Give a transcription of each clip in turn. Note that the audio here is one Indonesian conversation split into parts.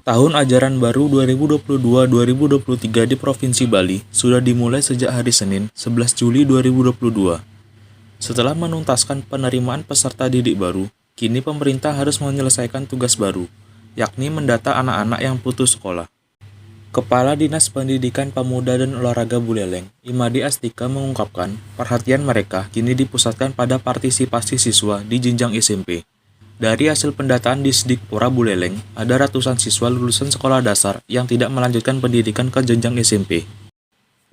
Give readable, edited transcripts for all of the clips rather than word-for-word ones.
Tahun ajaran baru 2022-2023 di Provinsi Bali sudah dimulai sejak hari Senin, 11 Juli 2022. Setelah menuntaskan penerimaan peserta didik baru, kini pemerintah harus menyelesaikan tugas baru, yakni mendata anak-anak yang putus sekolah. Kepala Dinas Pendidikan Pemuda dan Olahraga Buleleng, Imadi Astika mengungkapkan, perhatian mereka kini dipusatkan pada partisipasi siswa di jenjang SMP. Dari hasil pendataan di Disdikpora Buleleng, ada ratusan siswa lulusan sekolah dasar yang tidak melanjutkan pendidikan ke jenjang SMP.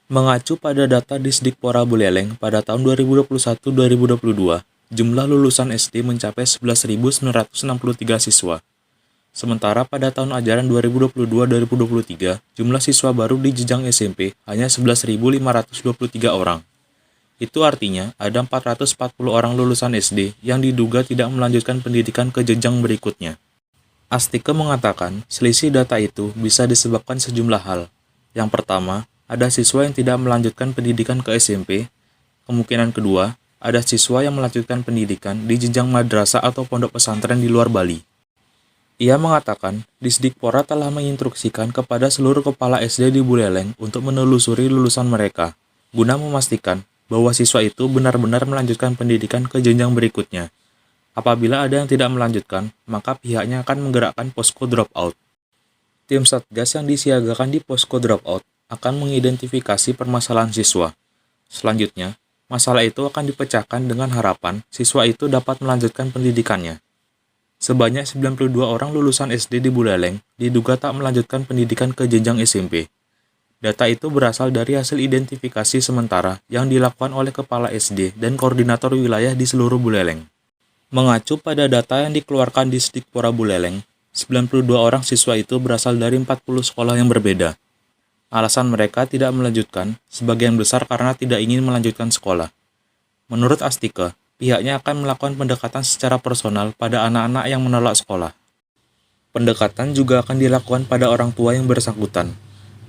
Mengacu pada data di Disdikpora Buleleng pada tahun 2021-2022, jumlah lulusan SD mencapai 11.963 siswa. Sementara pada tahun ajaran 2022-2023, jumlah siswa baru di jenjang SMP hanya 11.523 orang. Itu artinya ada 440 orang lulusan SD yang diduga tidak melanjutkan pendidikan ke jenjang berikutnya. Astika mengatakan selisih data itu bisa disebabkan sejumlah hal. Yang pertama, ada siswa yang tidak melanjutkan pendidikan ke SMP. Kemungkinan kedua, ada siswa yang melanjutkan pendidikan di jenjang madrasah atau pondok pesantren di luar Bali. Ia mengatakan, Disdikpora telah menginstruksikan kepada seluruh kepala SD di Buleleng untuk menelusuri lulusan mereka, guna memastikan bahwa siswa itu benar-benar melanjutkan pendidikan ke jenjang berikutnya. Apabila ada yang tidak melanjutkan, maka pihaknya akan menggerakkan posko dropout. Tim Satgas yang disiagakan di posko dropout akan mengidentifikasi permasalahan siswa. Selanjutnya, masalah itu akan dipecahkan dengan harapan siswa itu dapat melanjutkan pendidikannya. Sebanyak 92 orang lulusan SD di Buleleng diduga tak melanjutkan pendidikan ke jenjang SMP. Data itu berasal dari hasil identifikasi sementara yang dilakukan oleh Kepala SD dan Koordinator Wilayah di seluruh Buleleng. Mengacu pada data yang dikeluarkan di Disdikpora Buleleng, 92 orang siswa itu berasal dari 40 sekolah yang berbeda. Alasan mereka tidak melanjutkan sebagian besar karena tidak ingin melanjutkan sekolah. Menurut Astika, pihaknya akan melakukan pendekatan secara personal pada anak-anak yang menolak sekolah. Pendekatan juga akan dilakukan pada orang tua yang bersangkutan.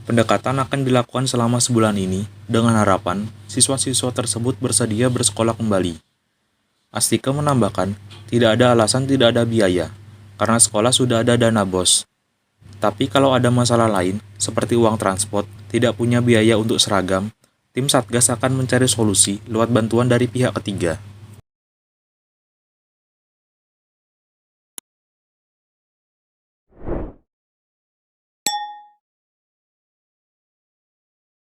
Pendekatan akan dilakukan selama sebulan ini, dengan harapan siswa-siswa tersebut bersedia bersekolah kembali. Astika menambahkan, tidak ada alasan tidak ada biaya, karena sekolah sudah ada dana BOS. Tapi kalau ada masalah lain, seperti uang transport, tidak punya biaya untuk seragam, tim Satgas akan mencari solusi lewat bantuan dari pihak ketiga.